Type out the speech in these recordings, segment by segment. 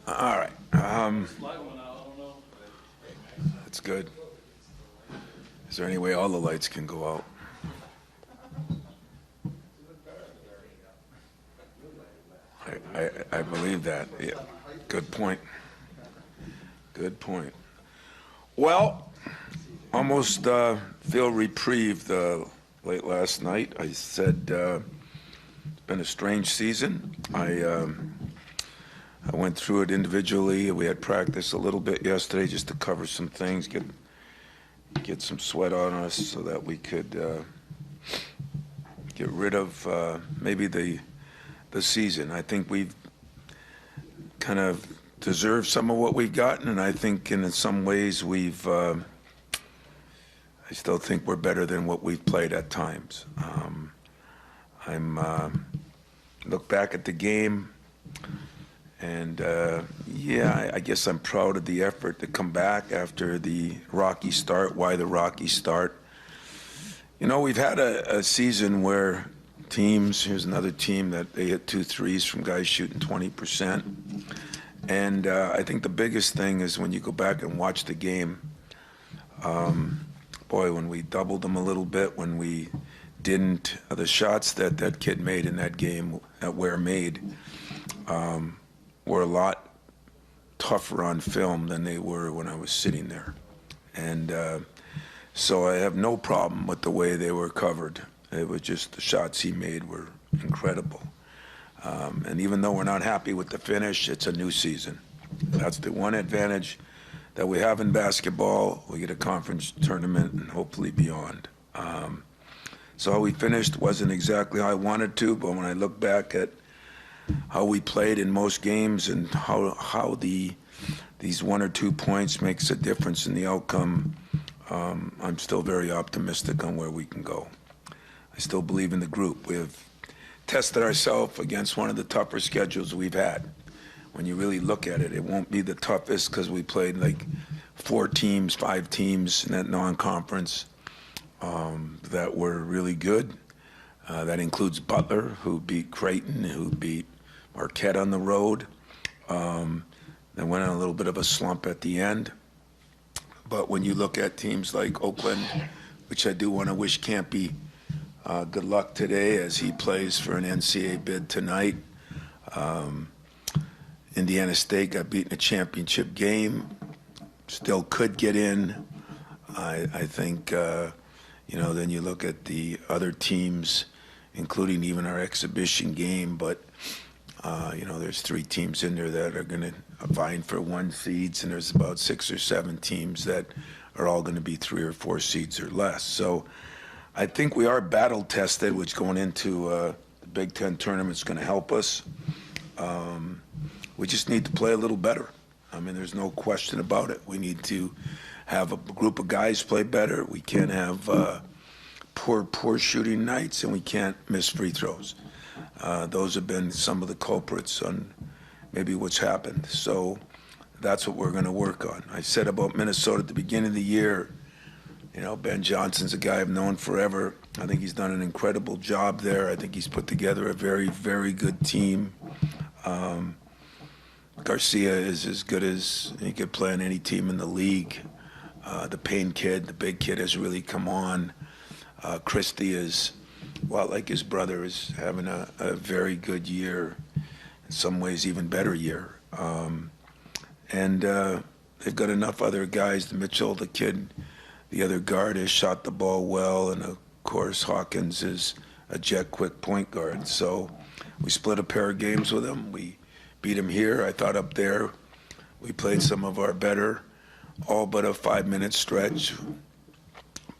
All right. That's good. Is there any way all the lights can go out? I believe that. Yeah. Good point. Good point. Well, almost feel reprieved late last night. I said it's been a strange season. I went through it individually. We had practice a little bit yesterday just to cover some things, get some sweat on us so that we could get rid of maybe the season. I think we've kind of deserved some of what we've gotten, and I think in some ways I still think we're better than what we've played at times. Look back at the game, and yeah, I guess I'm proud of the effort to come back after the rocky start. Why the rocky start? You know, we've had a season where here's another team that they hit 2 threes from guys shooting 20%. And I think the biggest thing is when you go back and watch the game, boy, when we doubled them a little bit, when we didn't, the shots that kid made in that game, that Ware made, were a lot tougher on film than they were when I was sitting there. And so I have no problem with the way they were covered. It was just the shots he made were incredible. And even though we're not happy with the finish, it's a new season. That's the one advantage that we have in basketball. We get a conference tournament and hopefully beyond. So how we finished wasn't exactly how I wanted to, but when I look back at how we played in most games and how these 1 or 2 points makes a difference in the outcome, I'm still very optimistic on where we can go. I still believe in the group. We have tested ourselves against one of the tougher schedules we've had. When you really look at it, it won't be the toughest because we played like 4 teams, 5 teams in that non-conference that were really good. That includes Butler, who beat Creighton, who beat Marquette on the road. They went on a little bit of a slump at the end. But when you look at teams like Oakland, which I do want to wish Campy good luck today as he plays for an NCAA bid tonight. Indiana State got beat in a championship game, still could get in. I think, then you look at the other teams, including even our exhibition game, but, there's 3 teams in there that are going to vying for 1 seeds, and there's about 6 or 7 teams that are all going to be 3 or 4 seeds or less. So I think we are battle tested, which going into the Big Ten tournament is going to help us. We just need to play a little better. I mean, there's no question about it. We need to have a group of guys play better. We can't have poor shooting nights, and we can't miss free throws. Those have been some of the culprits on maybe what's happened. So that's what we're going to work on. I said about Minnesota at the beginning of the year, Ben Johnson's a guy I've known forever. I think he's done an incredible job there. I think he's put together a very, very good team. Garcia is as good as he could play on any team in the league. The Payne kid, the big kid, has really come on. Christie is, like his brother, is having a very good year, in some ways even better year. And they've got enough other guys. Mitchell, the kid, the other guard, has shot the ball well, and of course Hawkins is a jet quick point guard. So we split a pair of games with him. We beat him here. I thought up there we played some of our better, all but a 5-minute stretch,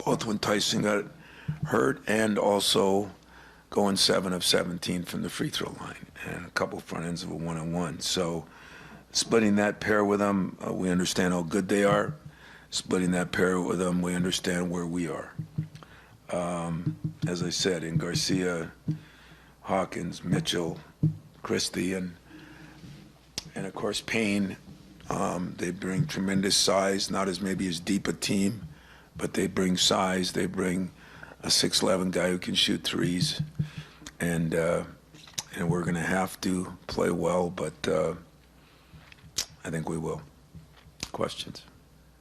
both when Tyson got hurt and also going 7 of 17 from the free throw line and a couple front ends of a 1-on-1. So splitting that pair with them, we understand how good they are. Splitting that pair with them, we understand where we are. As I said, in Garcia, Hawkins, Mitchell, Christie, and of course Payne. They bring tremendous size, not as maybe as deep a team, but they bring size. They bring a 6'11" guy who can shoot threes, and we're going to have to play well, but I think we will. Questions?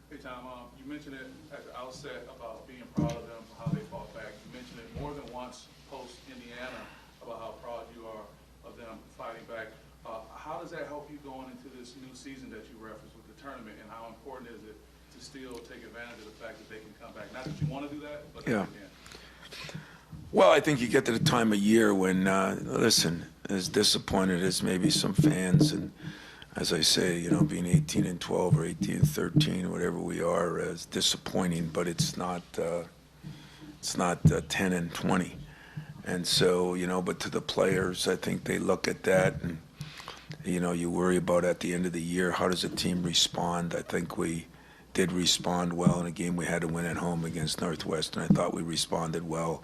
Hey, Tom, you mentioned it at the outset about being proud of them, how they fought back. You mentioned it more than once post-Indiana about how proud you are of them fighting back. How does that help you going into this new season that you referenced with the tournament, and how important is it to still take advantage of the fact that they can come back? Not that you want to do that, but Yeah. they can. Well, I think you get to the time of year when, listen, as disappointed as maybe some fans, and as I say, being 18-12 or 18-13, whatever we are, is disappointing, but it's not 10-20. And so, but to the players, I think they look at that and, you worry about at the end of the year, how does a team respond? I think we did respond well in a game we had to win at home against Northwestern. I thought we responded well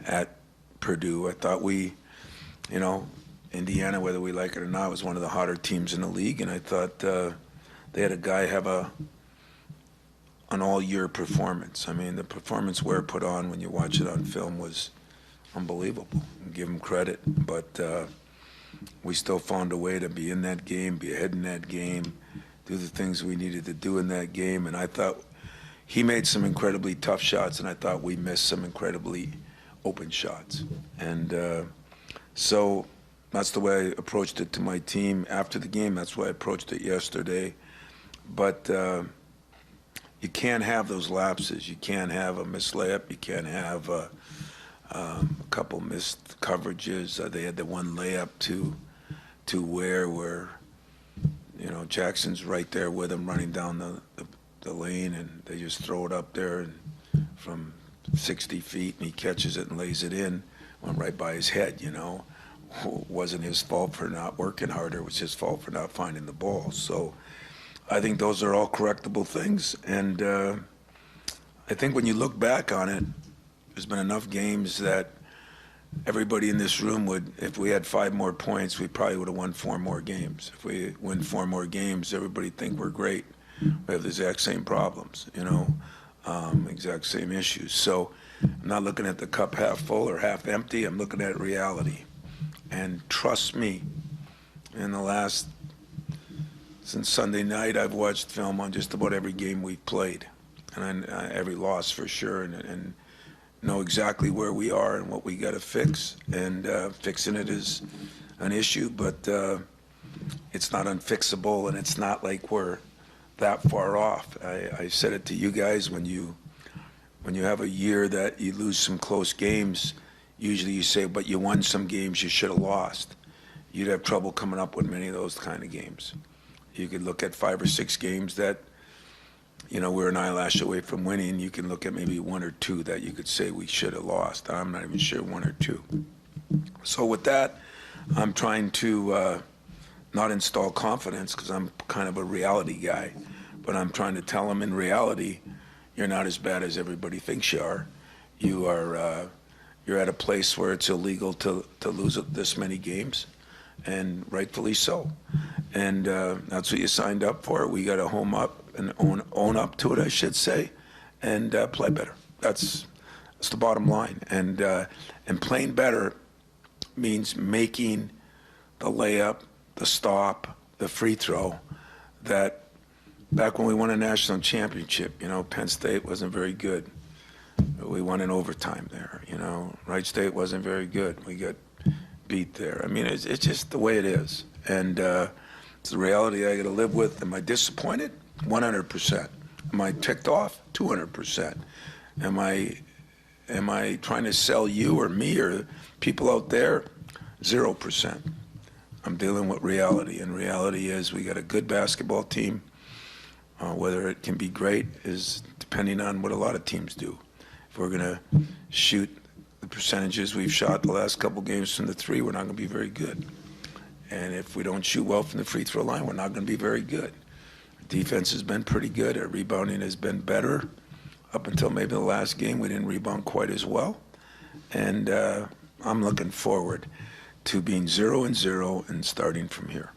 at Purdue. I thought we, Indiana, whether we like it or not, was one of the hotter teams in the league, and I thought they had a guy have an all-year performance. I mean, the performance Ware put on when you watch it on film was unbelievable. Give him credit, but we still found a way to be in that game, be ahead in that game, do the things we needed to do in that game. And I thought he made some incredibly tough shots, and I thought we missed some incredibly open shots. And so that's the way I approached it to my team after the game. That's why I approached it yesterday. But you can't have those lapses. You can't have a missed layup. You can't have a couple missed coverages. They had the one layup to where Jackson's right there with him running down the lane, and they just throw it up there and from 60 feet, and he catches it and lays it in. Went right by his head, It wasn't his fault for not working harder. It was his fault for not finding the ball. So I think those are all correctable things. And I think when you look back on it, there's been enough games that everybody in this room would, if we had 5 more points, we probably would have won 4 more games. If we win 4 more games, everybody think we're great. We have the exact same problems, exact same issues. So I'm not looking at the cup half full or half empty. I'm looking at reality. And trust me, since Sunday night, I've watched film on just about every game we've played, and every loss for sure, and know exactly where we are and what we got to fix. And fixing it is an issue, but it's not unfixable, and it's not like we're that far off. I said it to you guys, when you have a year that you lose some close games, usually you say, but you won some games you should have lost. You'd have trouble coming up with many of those kind of games. You could look at 5 or 6 games that we're an eyelash away from winning. You can look at maybe 1 or 2 that you could say we should have lost. I'm not even sure 1 or 2. So with that, I'm trying to not install confidence, because I'm kind of a reality guy, but I'm trying to tell them in reality, you're not as bad as everybody thinks you are. You're at a place where it's illegal to lose this many games, and rightfully so. And that's what you signed up for. We got to home up and own up to it, I should say, and play better. That's the bottom line. And playing better means making the layup, the stop, the free throw. That back when we won a national championship, Penn State wasn't very good. We won in overtime there. Wright State wasn't very good. We got beat there. I mean, it's just the way it is. And it's the reality I got to live with. Am I disappointed? 100%. Am I ticked off? 200%. Am I trying to sell you or me or people out there? 0%. I'm dealing with reality, and reality is we got a good basketball team. Whether it can be great is depending on what a lot of teams do. If we're going to shoot the percentages we've shot the last couple games from the 3, we're not going to be very good. And if we don't shoot well from the free throw line, we're not going to be very good. Our defense has been pretty good. Our rebounding has been better. Up until maybe the last game, we didn't rebound quite as well. And I'm looking forward to being 0-0 and starting from here.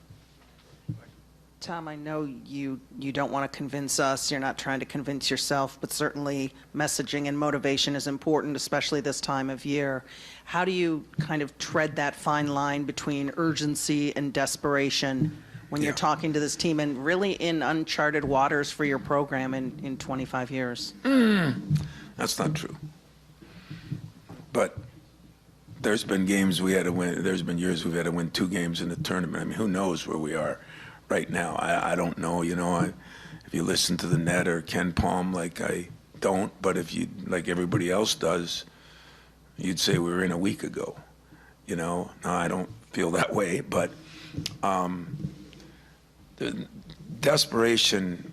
Tom, I know you don't want to convince us, you're not trying to convince yourself, but certainly messaging and motivation is important, especially this time of year. How do you kind of tread that fine line between urgency and desperation when you're talking to this team and really in uncharted waters for your program in 25 years? That's not true. But there's been games we had to win. There's been years we've had to win 2 games in the tournament. I mean, who knows where we are right now? I don't know. You know, if you listen to the net or Ken Palm, like I don't, but if you, like everybody else does, you'd say we were in a week ago. You know, no, I don't feel that way, but the desperation,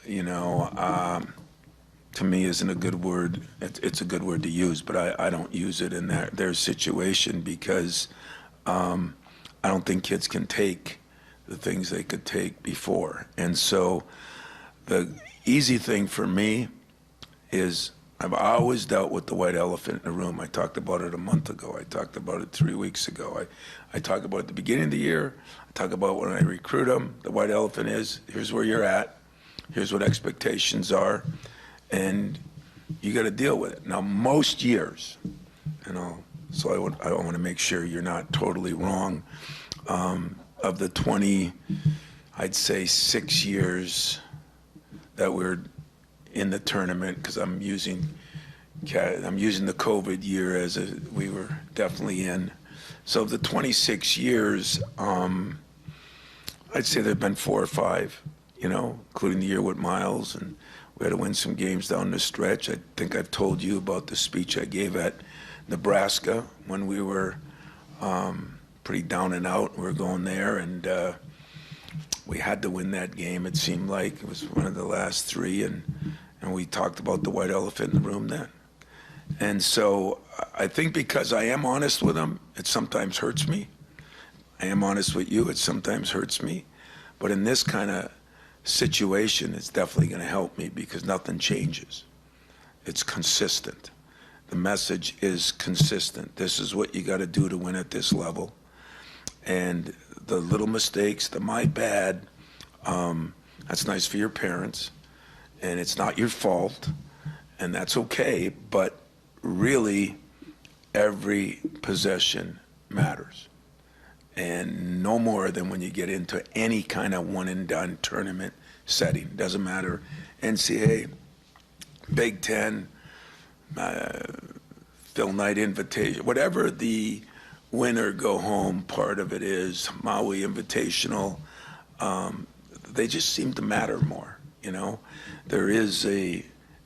you know, to me isn't a good word. It's a good word to use, but I don't use it in their situation because I don't think kids can take the things they could take before. And so the easy thing for me is I've always dealt with the white elephant in the room. I talked about it a month ago. I talked about it 3 weeks ago. I talk about it at the beginning of the year. I talk about when I recruit them. The white elephant is, here's where you're at. Here's what expectations are. And you got to deal with it. Now, most years, you know, so I want to make sure you're not totally wrong. Of the 20, I'd say 6 years that we're in the tournament, because I'm using the COVID year as we were definitely in. So of the 26 years, I'd say there've been 4 or 5, you know, including the year with Miles, and we had to win some games down the stretch. I think I've told you about the speech I gave at Nebraska when we were pretty down and out. We were going there, and we had to win that game. It seemed like it was one of the last 3, and we talked about the white elephant in the room then. And so I think because I am honest with them, it sometimes hurts me. I am honest with you, it sometimes hurts me. But in this kind of situation, it's definitely going to help me because nothing changes. It's consistent. The message is consistent. This is what you got to do to win at this level. And the little mistakes, the my bad, that's nice for your parents, and it's not your fault, and that's okay, but really every possession matters. And no more than when you get into any kind of one-and-done tournament setting. Doesn't matter, NCAA, Big Ten, Phil Knight Invitation, whatever the winner go home part of it is, Maui Invitational, they just seem to matter more, you know? There is a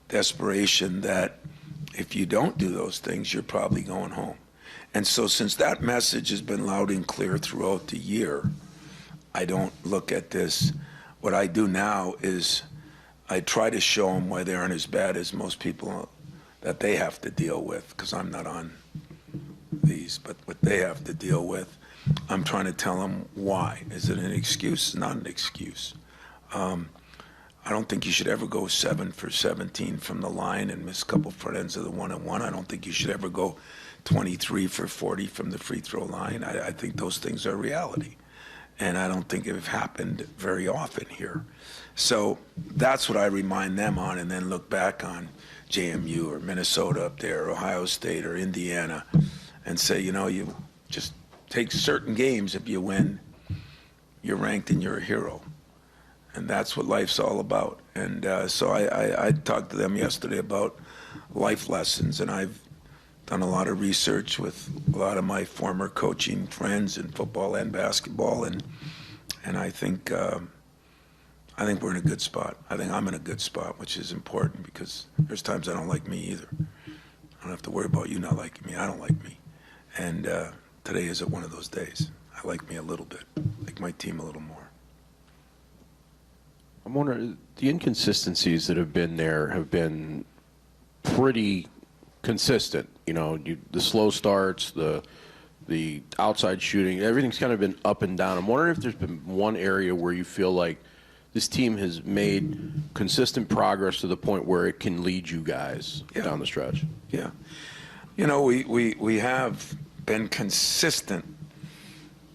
desperation that if you don't do those things, you're probably going home. And so since that message has been loud and clear throughout the year, I don't look at this. What I do now is I try to show them why they aren't as bad as most people that they have to deal with, because I'm not on these, but what they have to deal with, I'm trying to tell them why. Is it an excuse? It's not an excuse. I don't think you should ever go 7 for 17 from the line and miss a couple front ends of the one-on-one. I don't think you should ever go 23 for 40 from the free throw line. I think those things are reality. And I don't think it happened very often here. So that's what I remind them on, and then look back on JMU or Minnesota up there, or Ohio State or Indiana, and say, you know, you just take certain games. If you win, you're ranked and you're a hero. And that's what life's all about. And so I talked to them yesterday about life lessons, and I've done a lot of research with a lot of my former coaching friends in football and basketball, and I think we're in a good spot. I think I'm in a good spot, which is important because there's times I don't like me either. I don't have to worry about you not liking me. I don't like me. And today isn't one of those days. I like me a little bit, like my team a little more. I'm wondering, the inconsistencies that have been there have been pretty consistent. You know, the slow starts, the outside shooting, everything's kind of been up and down. I'm wondering if there's been one area where you feel like this team has made consistent progress to the point where it can lead you guys down the stretch. Yeah. You know, we have been consistent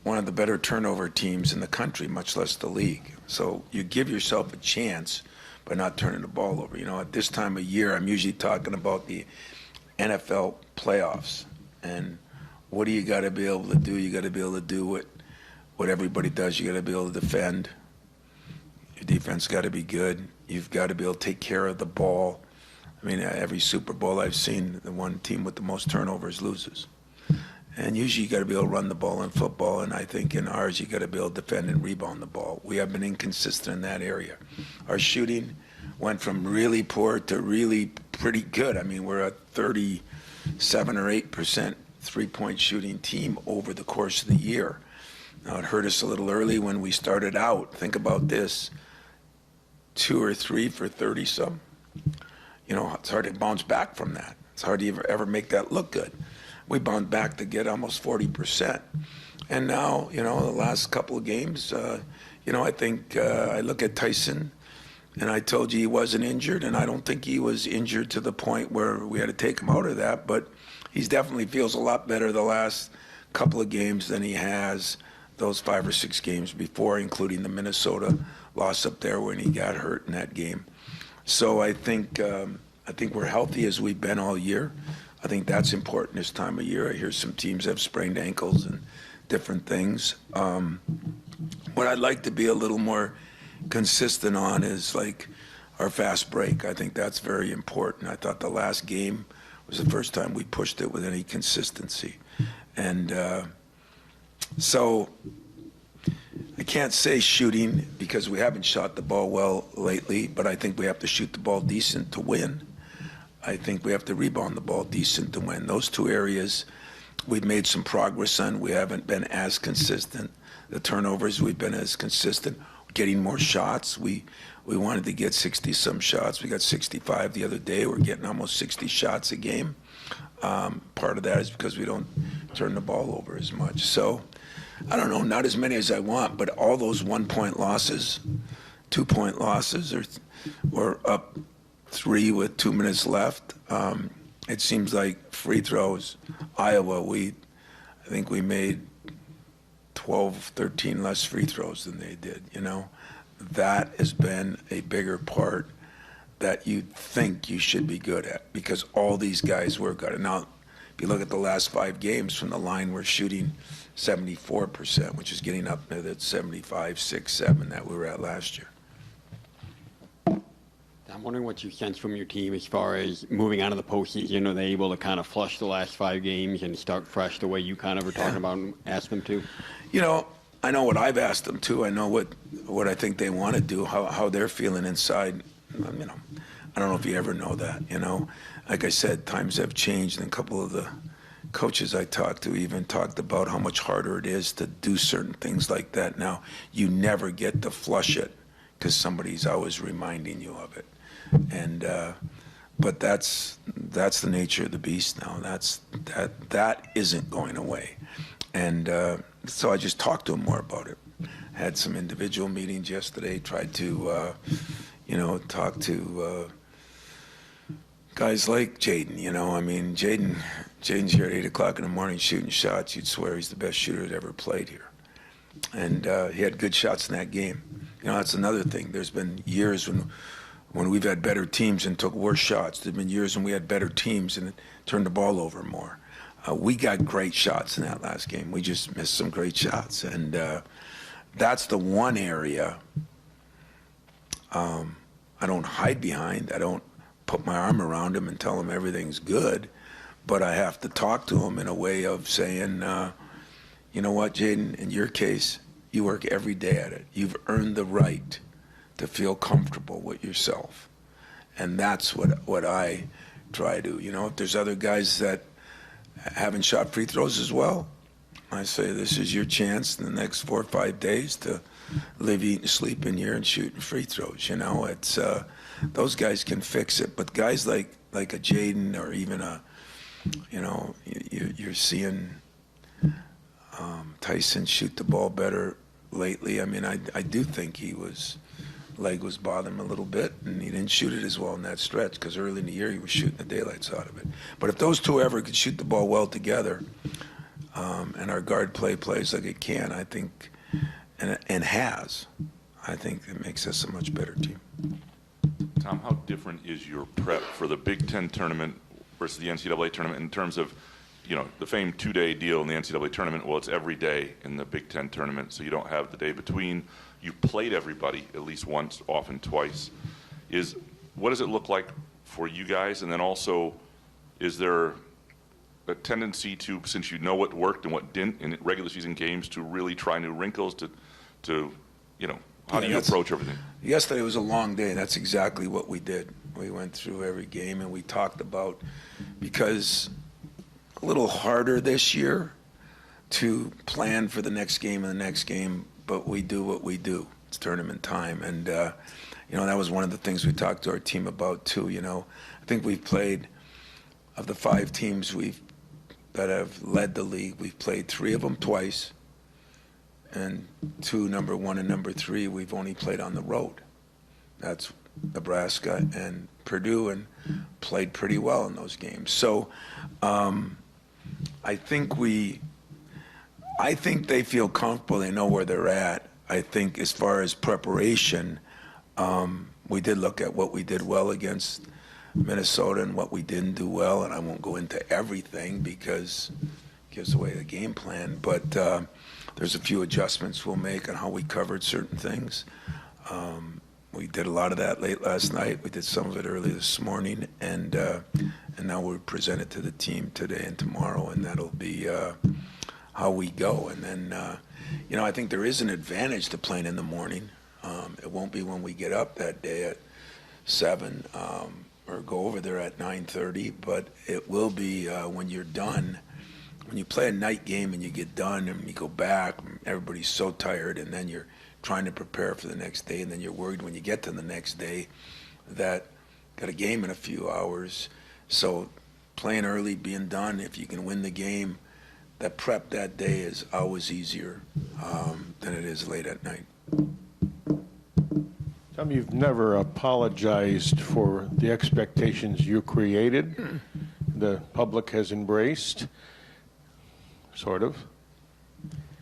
one of the better turnover teams in the country, much less the league. So you give yourself a chance by not turning the ball over. You know, at this time of year, I'm usually talking about the NFL playoffs. And what do you got to be able to do? You got to be able to do what everybody does. You got to be able to defend. Your defense got to be good. You've got to be able to take care of the ball. I mean, every Super Bowl I've seen, the one team with the most turnovers loses. And usually you got to be able to run the ball in football, and I think in ours you got to be able to defend and rebound the ball. We have been inconsistent in that area. Our shooting went from really poor to really pretty good. I mean, we're a 37 or 8% three-point shooting team over the course of the year. Now, it hurt us a little early when we started out. Think about this, 2 or 3 for 30-some. You know, it's hard to bounce back from that. It's hard to ever make that look good. We bounced back to get almost 40%. And now, you know, the last couple of games, you know, I think I look at Tyson, and I told you he wasn't injured, and I don't think he was injured to the point where we had to take him out of that, but he definitely feels a lot better the last couple of games than he has those 5 or 6 games before, including the Minnesota loss up there when he got hurt in that game. So I think we're healthy as we've been all year. I think that's important this time of year. I hear some teams have sprained ankles and different things. What I'd like to be a little more consistent on is like our fast break. I think that's very important. I thought the last game was the first time we pushed it with any consistency. And so I can't say shooting because we haven't shot the ball well lately, but I think we have to shoot the ball decent to win. I think we have to rebound the ball decent to win. Those 2 areas we've made some progress on. We haven't been as consistent. The turnovers, we've been as consistent. Getting more shots. We wanted to get 60-some shots. We got 65 the other day. We're getting almost 60 shots a game. Part of that is because we don't turn the ball over as much. So, I don't know, not as many as I want, but all those 1-point losses, 2-point losses, or up 3 with 2 minutes left. It seems like free throws, Iowa, I think we made 12, 13 less free throws than they did, you know. That has been a bigger part that you think you should be good at because all these guys were good. And now, if you look at the last 5 games from the line, we're shooting 74%, which is getting up to that 75, 6, 7 that we were at last year. I'm wondering what you sense from your team as far as moving out of the postseason. Are they able to kind of flush the last 5 games and start fresh the way you kind of were talking about and asked them to? You know, I know what I've asked them to. I know what I think they want to do, how they're feeling inside. You know, I don't know if you ever know that, you know. Like I said, times have changed, and a couple of the coaches I talked to even talked about how much harder it is to do certain things like that now. You never get to flush it because somebody's always reminding you of it. And but that's the nature of the beast now. That isn't going away. And so I just talked to him more about it. Had some individual meetings yesterday, tried to talk to guys like Jaden, you know. I mean, Jaden's here at 8 o'clock in the morning shooting shots. You'd swear he's the best shooter that ever played here. And he had good shots in that game. You know, that's another thing. There's been years when we've had better teams and took worse shots. There's been years when we had better teams and turned the ball over more. We got great shots in that last game. We just missed some great shots. And that's the one area I don't hide behind. I don't put my arm around him and tell him everything's good. But I have to talk to him in a way of saying, you know what, Jaden, in your case, you work every day at it. You've earned the right to feel comfortable with yourself. And that's what I try to. You know, if there's other guys that haven't shot free throws as well, I say this is your chance in the next 4 or 5 days to live, eat, and sleep in here and shooting free throws. You know, it's those guys can fix it. But guys like a Jaden or even you're seeing Tyson shoot the ball better lately. I mean, I do think leg was bothering him a little bit, and he didn't shoot it as well in that stretch because early in the year he was shooting the daylights out of it. But if those two ever could shoot the ball well together, and our guard play plays like it can, I think, and has, I think it makes us a much better team. Tom, how different is your prep for the Big Ten tournament versus the NCAA tournament in terms of, the famed 2-day deal in the NCAA tournament? Well, it's every day in the Big Ten tournament, so you don't have the day between. You've played everybody at least once, often twice. What does it look like for you guys? And then also, is there a tendency to, since you know what worked and what didn't in regular season games, to really try new wrinkles to how do you approach everything? Yesterday was a long day. That's exactly what we did. We went through every game and we talked about, because a little harder this year to plan for the next game and the next game, but we do what we do. It's tournament time. And, that was one of the things we talked to our team about too. I think we've played, of the 5 teams that have led the league, we've played 3 of them twice. And 2, number 1 and number 3, we've only played on the road. That's Nebraska and Purdue, and played pretty well in those games. So I think they feel comfortable. They know where they're at. I think as far as preparation, we did look at what we did well against Minnesota and what we didn't do well, and I won't go into everything because it gives away the game plan, but there's a few adjustments we'll make on how we covered certain things. We did a lot of that late last night. We did some of it early this morning, and now we'll present it to the team today and tomorrow, and that'll be how we go. And then, I think there is an advantage to playing in the morning. It won't be when we get up that day at 7 or go over there at 9:30, but it will be when you're done. When you play a night game and you get done and you go back, everybody's so tired, and then you're trying to prepare for the next day, and then you're worried when you get to the next day that got a game in a few hours. So playing early, being done, if you can win the game, that prep that day is always easier than it is late at night. Tom, you've never apologized for the expectations you created. The public has embraced, sort of.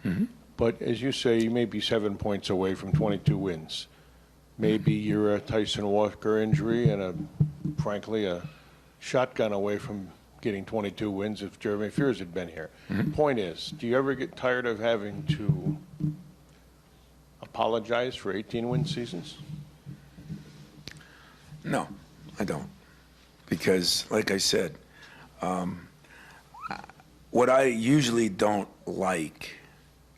Mm-hmm. But as you say, you may be 7 points away from 22 wins. Maybe you're a Tyson Walker injury and, frankly, a shotgun away from getting 22 wins if Jeremy Fears had been here. Mm-hmm. Point is, do you ever get tired of having to apologize for 18-win seasons? No, I don't. Because, like I said, what I usually don't like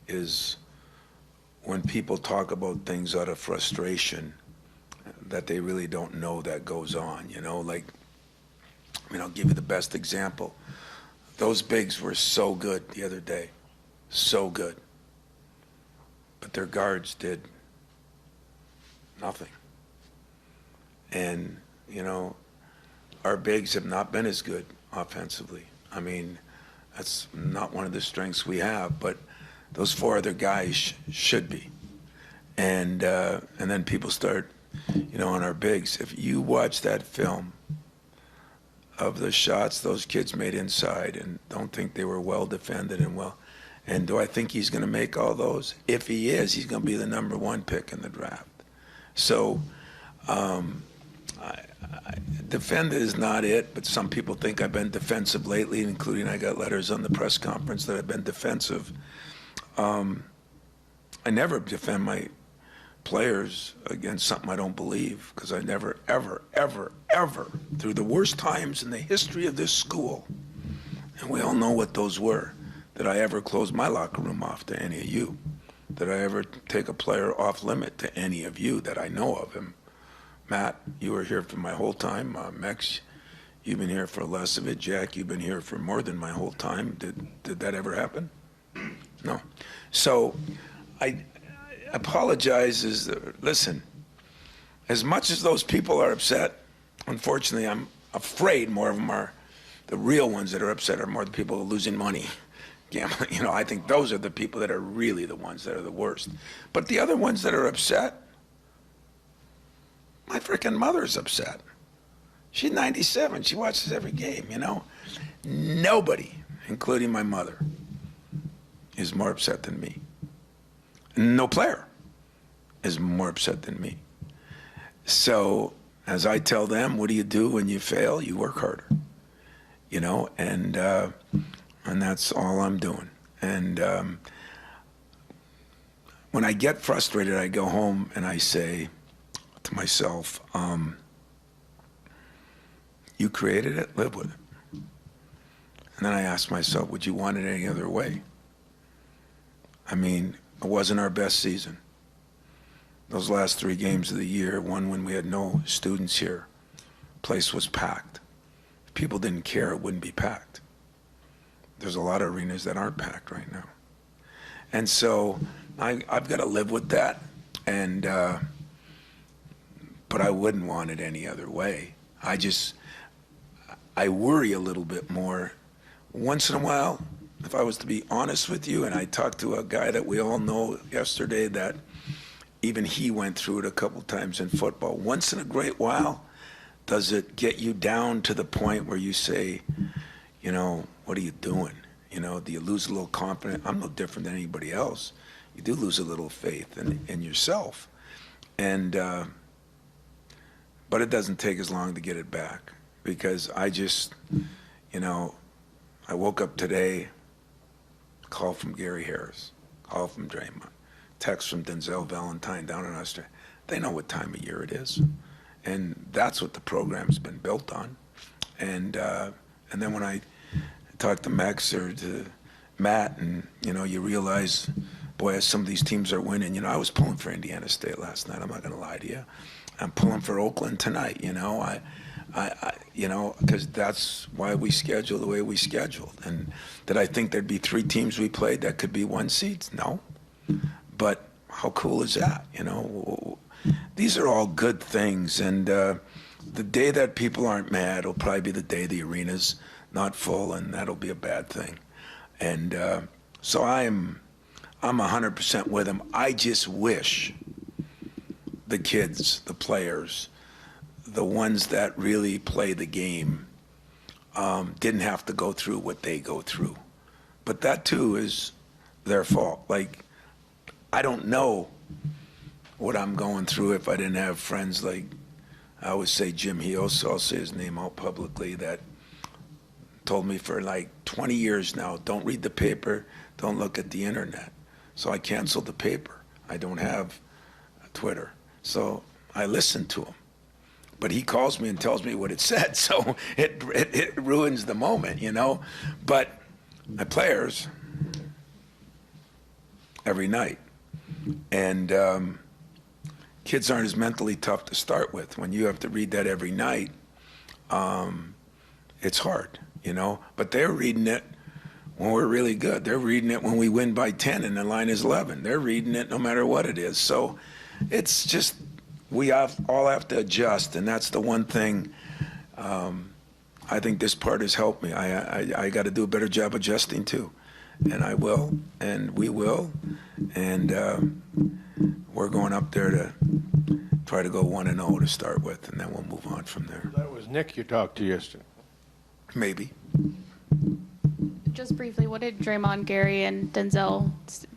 is when people talk about things out of frustration that they really don't know that goes on, I'll give you the best example. Those bigs were so good the other day, so good. But their guards did nothing. And, our bigs have not been as good offensively. I mean, that's not one of the strengths we have, but those 4 other guys should be. And then people start, on our bigs. If you watch that film of the shots those kids made inside and don't think they were well defended and do I think he's going to make all those? If he is, he's going to be the number 1 pick in the draft. So defend is not it, but some people think I've been defensive lately, including I got letters on the press conference that I've been defensive. I never defend my players against something I don't believe, because I never, ever, ever, ever, through the worst times in the history of this school, and we all know what those were, did I ever close my locker room off to any of you? Did I ever take a player off limit to any of you that I know of? And Matt, you were here for my whole time. Mex, you've been here for less of it. Jack, you've been here for more than my whole time. Did that ever happen? No. So I apologize. Listen, as much as those people are upset, unfortunately, I'm afraid more of them are, the real ones that are upset are more the people who are losing money. Gambling. I think those are the people that are really the ones that are the worst. But the other ones that are upset, my freaking mother's upset. She's 97. She watches every game, Nobody, including my mother, is more upset than me. No player is more upset than me. So as I tell them, what do you do when you fail? You work harder, you know, and that's all I'm doing. And when I get frustrated, I go home and I say to myself, you created it, live with it. And then I ask myself, would you want it any other way? I mean, it wasn't our best season. Those last 3 games of the year, one when we had no students here, place was packed. If people didn't care, it wouldn't be packed. There's a lot of arenas that aren't packed right now. And so I've got to live with that, and but I wouldn't want it any other way. I worry a little bit more. Once in a while, if I was to be honest with you, and I talked to a guy that we all know yesterday that even he went through it a couple times in football. Once in a great while, does it get you down to the point where you say, you know, what are you doing? You know, do you lose a little confidence? I'm no different than anybody else. You do lose a little faith in yourself. And, but it doesn't take as long to get it back, because I just, you know, I woke up today, call from Gary Harris, call from Draymond, text from Denzel Valentine down in Australia. They know what time of year it is. And that's what the program's been built on. And then when I talk to Max or to Matt, and, you know, you realize, boy, as some of these teams are winning, you know, I was pulling for Indiana State last night. I'm not going to lie to you. I'm pulling for Oakland tonight, you know. I you know, because that's why we schedule the way we scheduled. And did I think there'd be 3 teams we played that could be 1 seeds? No. But how cool is that? You know, these are all good things. And the day that people aren't mad will probably be the day the arena's not full, and that'll be a bad thing. And so I'm 100% with them. I just wish the kids, the players, the ones that really play the game, didn't have to go through what they go through. But that too is their fault. Like, I don't know what I'm going through if I didn't have friends like, I always say Jim Hioso, I'll say his name out publicly, that told me for like 20 years now, don't read the paper, don't look at the internet. So I canceled the paper. I don't have Twitter. So I listened to him. But he calls me and tells me what it said, so it ruins the moment, you know? But my players, every night. And kids aren't as mentally tough to start with. When you have to read that every night, it's hard, you know? But they're reading it when we're really good. They're reading it when we win by 10 and the line is 11. They're reading it no matter what it is. So it's just, we all have to adjust, and that's the one thing I think this part has helped me. I got to do a better job adjusting too, and I will, and we will, and we're going up there to try to go 1-0 to start with, and then we'll move on from there. That was Nick you talked to yesterday. Maybe. Just briefly, what did Draymond, Gary, and Denzel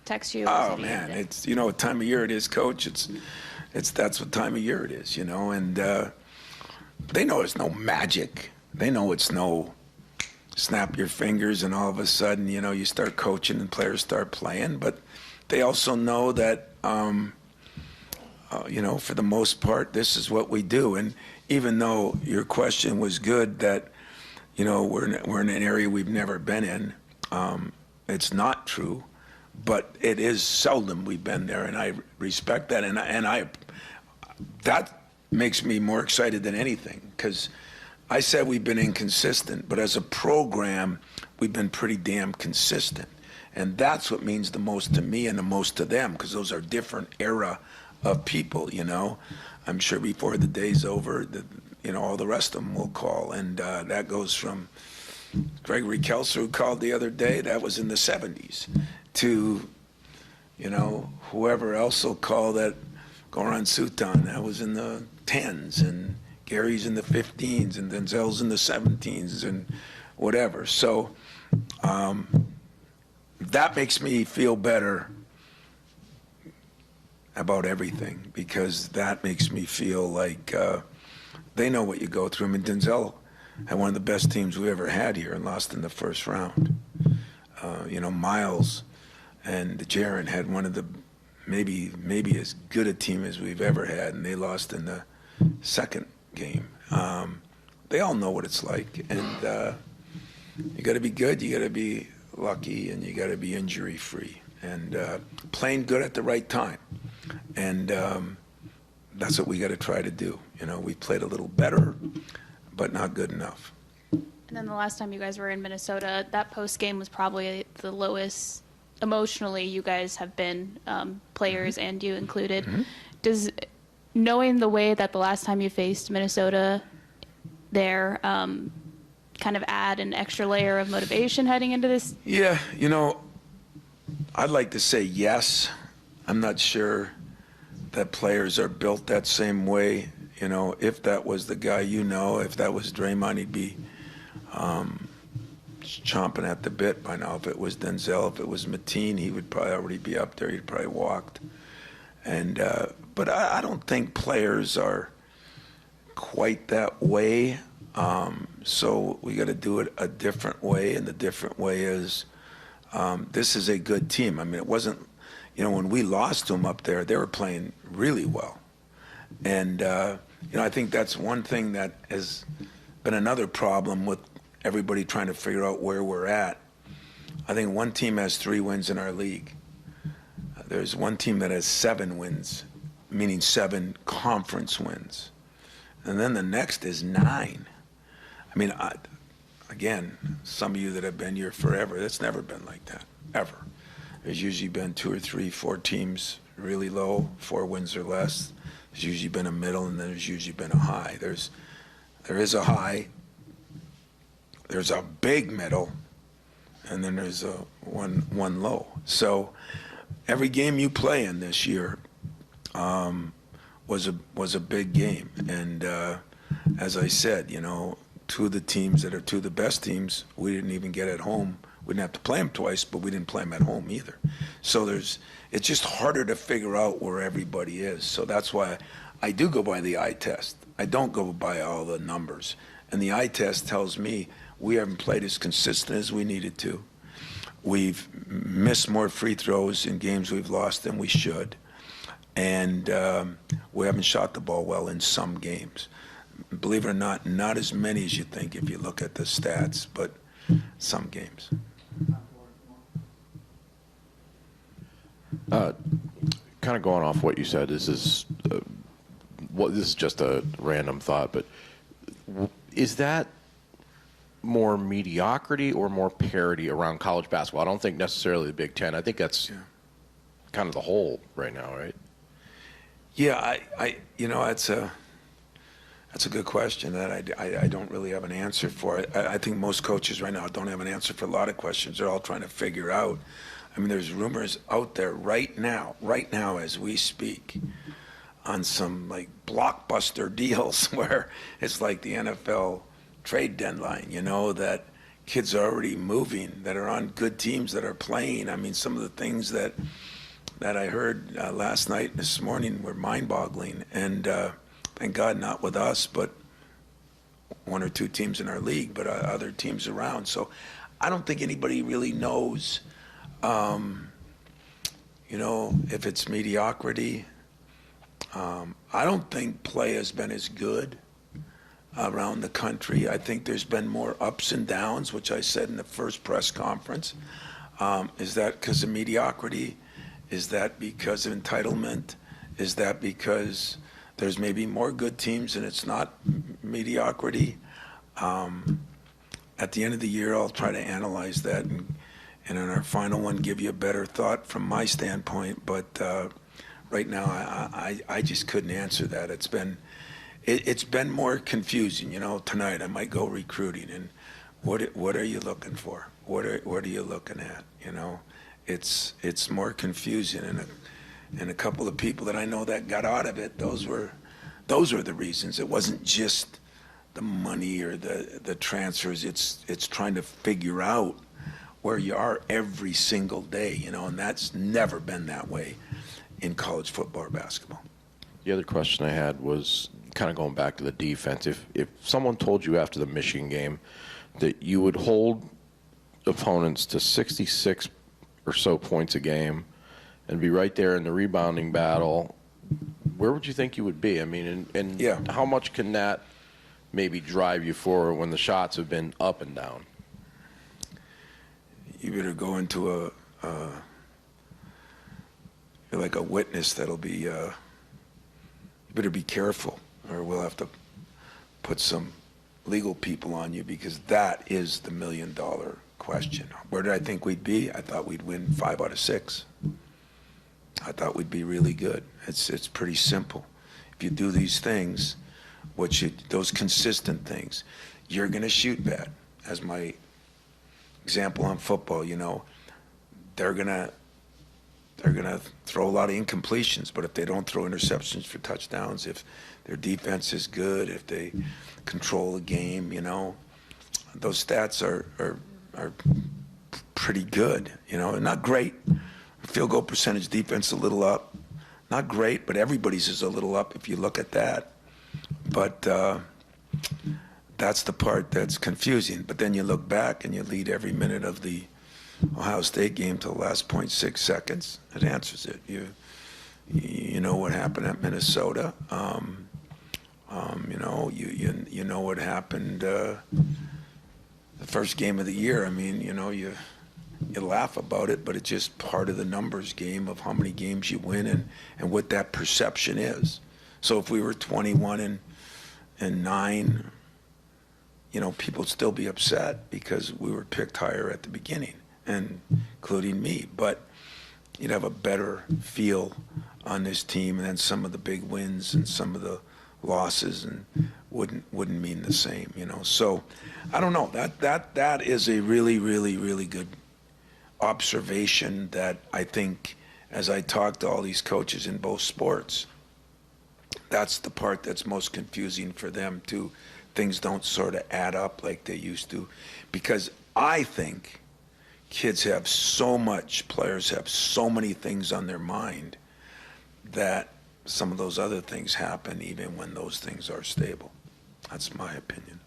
text you? Oh man, it's, you know what time of year it is, Coach. That's what time of year it is, you know, and they know it's no magic. They know it's no snap your fingers and all of a sudden, you know, you start coaching and players start playing. But they also know that, you know, for the most part, this is what we do. And even though your question was good that, you know, we're in an area we've never been in, it's not true. But it is seldom we've been there, and I respect that, and I that makes me more excited than anything, because I said we've been inconsistent, but as a program, we've been pretty damn consistent, and that's what means the most to me and the most to them, because those are different era of people, you know. I'm sure before the day's over, you know, all the rest of them will call, and that goes from Gregory Kelser, who called the other day, that was in the 70s. To, you know, whoever else will call that, Goran Sutan, that was in the 10s, and Gary's in the 15s, and Denzel's in the 17s, and whatever. So that makes me feel better about everything, because that makes me feel like they know what you go through. I mean, Denzel had one of the best teams we ever had here and lost in the first round. Miles and Jaron had one of the maybe as good a team as we've ever had, and they lost in the second game. They all know what it's like, and you got to be good, you got to be lucky, and you got to be injury-free, and playing good at the right time. And that's what we got to try to do. We played a little better, but not good enough. And then the last time you guys were in Minnesota, that post game was probably the lowest emotionally you guys have been, players and you included. Does knowing the way that the last time you faced Minnesota there kind of add an extra layer of motivation heading into this? Yeah, I'd like to say yes. I'm not sure that players are built that same way. If that was the guy, if that was Draymond, he'd be chomping at the bit by now. If it was Denzel, if it was Mateen, he would probably already be up there. He'd probably walked. And but I don't think players are quite that way. So we got to do it a different way, and the different way is this is a good team. I mean, it wasn't, when we lost to them up there, they were playing really well. And, I think that's one thing that has been another problem with everybody trying to figure out where we're at. I think one team has 3 wins in our league. There's one team that has 7 wins, meaning 7 conference wins. And then the next is 9. I mean, again, some of you that have been here forever, it's never been like that, ever. There's usually been 2 or 3, 4 teams really low, 4 wins or less. There's usually been a middle, and then there's usually been a high. There is a high, there's a big middle, and then there's a one low. So every game you play in this year was a big game. And as I said, 2 of the teams that are 2 of the best teams, we didn't even get at home. We didn't have to play them twice, but we didn't play them at home either. So it's just harder to figure out where everybody is. So that's why I do go by the eye test. I don't go by all the numbers. And the eye test tells me we haven't played as consistent as we needed to. We've missed more free throws in games we've lost than we should. And we haven't shot the ball well in some games. Believe it or not as many as you think if you look at the stats, but some games. Kind of going off what you said, this is just a random thought, but is that more mediocrity or more parity around college basketball? I don't think necessarily the Big Ten. I think that's kind of the whole right now, right? Yeah, that's a good question that I don't really have an answer for. I think most coaches right now don't have an answer for a lot of questions. They're all trying to figure out. I mean, there's rumors out there right now as we speak, on some like blockbuster deals where it's like the NFL trade deadline, that kids are already moving, that are on good teams, that are playing. I mean, some of the things that I heard last night and this morning were mind-boggling. And thank God not with us, but 1 or 2 teams in our league, but other teams around. So I don't think anybody really knows, if it's mediocrity. I don't think play has been as good around the country. I think there's been more ups and downs, which I said in the first press conference. Is that because of mediocrity? Is that because of entitlement? Is that because there's maybe more good teams and it's not mediocrity? At the end of the year, I'll try to analyze that and in our final one give you a better thought from my standpoint. But right now, I just couldn't answer that. It's been more confusing. Tonight I might go recruiting, and what are you looking for? What are you looking at? It's more confusing, and a couple of people that I know that got out of it, those were the reasons. It wasn't just the money or the transfers. It's trying to figure out where you are every single day, you know, and that's never been that way in college football or basketball. The other question I had was kind of going back to the defense. If someone told you after the Michigan game that you would hold opponents to 66 or so points a game and be right there in the rebounding battle, where would you think you would be? I mean, and Yeah. how much can that maybe drive you forward when the shots have been up and down? You better go into you're like a witness that'll be, you better be careful, or we'll have to put some legal people on you, because that is the $1 million question. Where did I think we'd be? I thought we'd win 5 out of 6. I thought we'd be really good. It's pretty simple. If you do these things, those consistent things, you're going to shoot bad. As my example on football, you know, they're gonna throw a lot of incompletions, but if they don't throw interceptions for touchdowns, if their defense is good, if they control the game, you know, those stats are pretty good, you know, not great. Field goal percentage, defense a little up, not great, but everybody's is a little up if you look at that. But that's the part that's confusing. But then you look back and you lead every minute of the Ohio State game to the last 0.6 seconds. It answers it. You know what happened at Minnesota. You know, you know what happened the first game of the year. I mean, you know, you laugh about it, but it's just part of the numbers game of how many games you win and what that perception is. So if we were 21-9, you know, people would still be upset because we were picked higher at the beginning, and including me. But you'd have a better feel on this team, and then some of the big wins and some of the losses and wouldn't mean the same, you know. So I don't know. That is a really, really, really good observation that I think, as I talk to all these coaches in both sports, that's the part that's most confusing for them too. Things don't sort of add up like they used to, because I think players have so many things on their mind that some of those other things happen even when those things are stable. That's my opinion.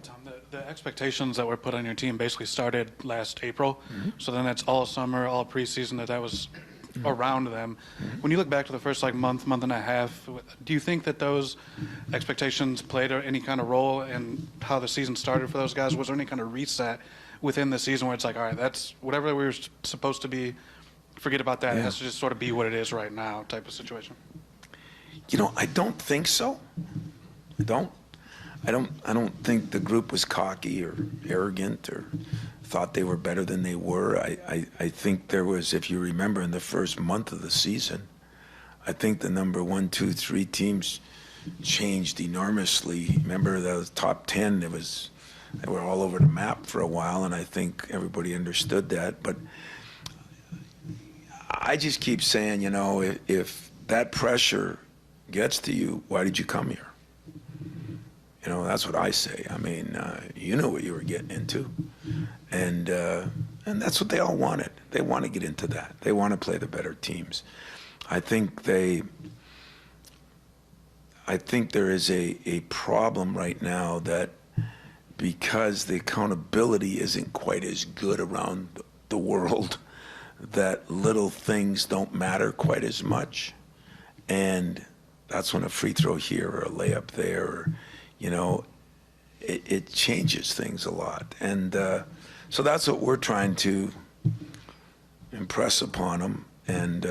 Tom, the expectations that were put on your team basically started last April. So then that's all summer, all preseason that was around them. When you look back to the first month and a half, do you think that those expectations played any kind of role in how the season started for those guys? Was there any kind of reset within the season where it's like, all right, that's whatever we were supposed to be, forget about that. It has to just sort of be what it is right now type of situation? You know, I don't think so. I don't think the group was cocky or arrogant or thought they were better than they were. I think there was, if you remember, in the first month of the season, I think the number 1, 2, 3 teams changed enormously. Remember the top 10, they were all over the map for a while, and I think everybody understood that. But I just keep saying, you know, if that pressure gets to you, why did you come here? You know, that's what I say. I mean, you knew what you were getting into. And that's what they all wanted. They want to get into that. They want to play the better teams. I think there is a problem right now that because the accountability isn't quite as good around the world, that little things don't matter quite as much. And that's when a free throw here or a layup there, or, you know, it changes things a lot. And so that's what we're trying to impress upon them. And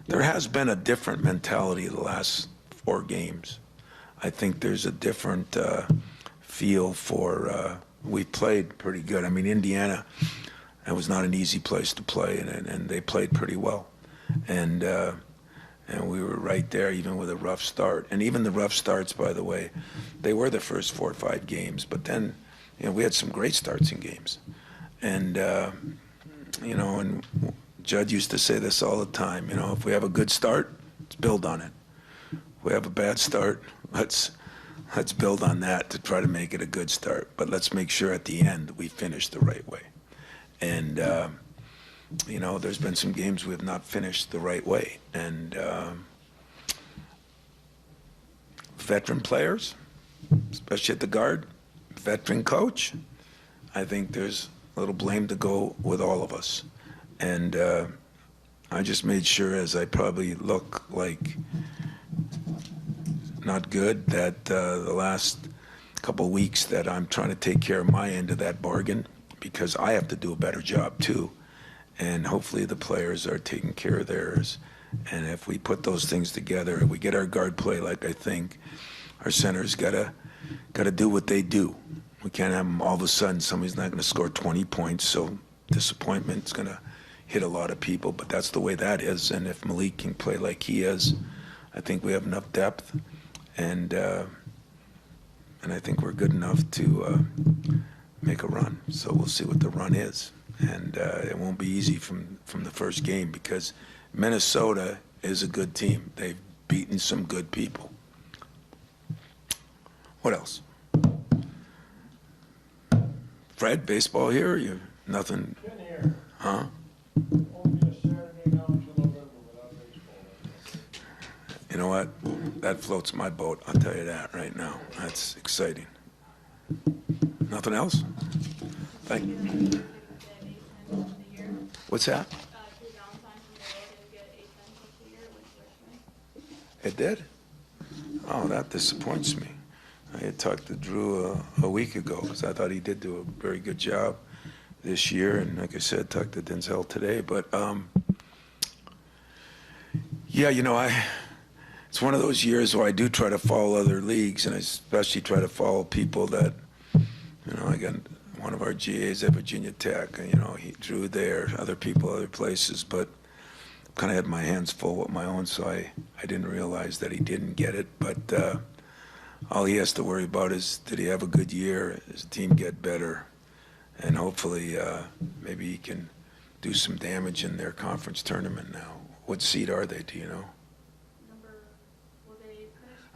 there has been a different mentality the last 4 games. I think there's a different feel for we played pretty good. I mean, Indiana, it was not an easy place to play, and they played pretty well. And we were right there, even with a rough start. And even the rough starts, by the way, they were the first 4 or 5 games. But then, you know, we had some great starts in games. And, you know, and Judd used to say this all the time, you know, if we have a good start, let's build on it. If we have a bad start, let's let's build on that to try to make it a good start. But let's make sure at the end we finish the right way. And, you know, there's been some games we have not finished the right way. And veteran players, especially at the guard, veteran coach, I think there's a little blame to go with all of us. And I just made sure, as I probably look like not good, that the last couple weeks that I'm trying to take care of my end of that bargain, because I have to do a better job too. And hopefully the players are taking care of theirs. And if we put those things together, we get our guard play like I think, our centers gotta do what they do. We can't have them all of a sudden, somebody's not gonna score 20 points, so disappointment's gonna hit a lot of people, but that's the way that is. And if Malik can play like he is, I think we have enough depth, and I think we're good enough to make a run. So we'll see what the run is, and it won't be easy from the first game, because Minnesota is a good team. They've beaten some good people. What else? Fred, baseball here? You nothing? Been here. Huh? Won't be a Saturday now until November without baseball. You know what? That floats my boat. I'll tell you that right now. That's exciting. Nothing else? Thank you. What's that? It did? Oh, that disappoints me. I had talked to Drew a week ago, because I thought he did do a very good job this year. And like I said, talked to Denzel today. But, yeah, you know, it's one of those years where I do try to follow other leagues, and I especially try to follow people that, you know, I got one of our GAs at Virginia Tech, and, you know, he drew there, other people, other places, but kind of had my hands full with my own, so I didn't realize that he didn't get it. But all he has to worry about is, did he have a good year? Does the team get better? And hopefully maybe he can do some damage in their conference tournament now. What seed are they, do you know?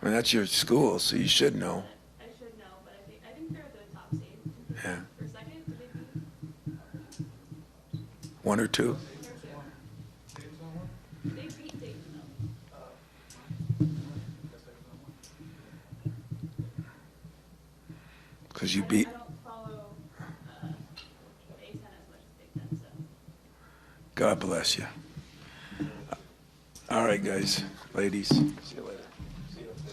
I mean, that's your school, so you should know. I should know, but I think they're the top seed. Yeah. For second, did they beat? One or two? They beat Dayton, though. Because you beat. I don't follow A10 as much as Big Ten, so. God bless you. All right, guys, ladies. See you later.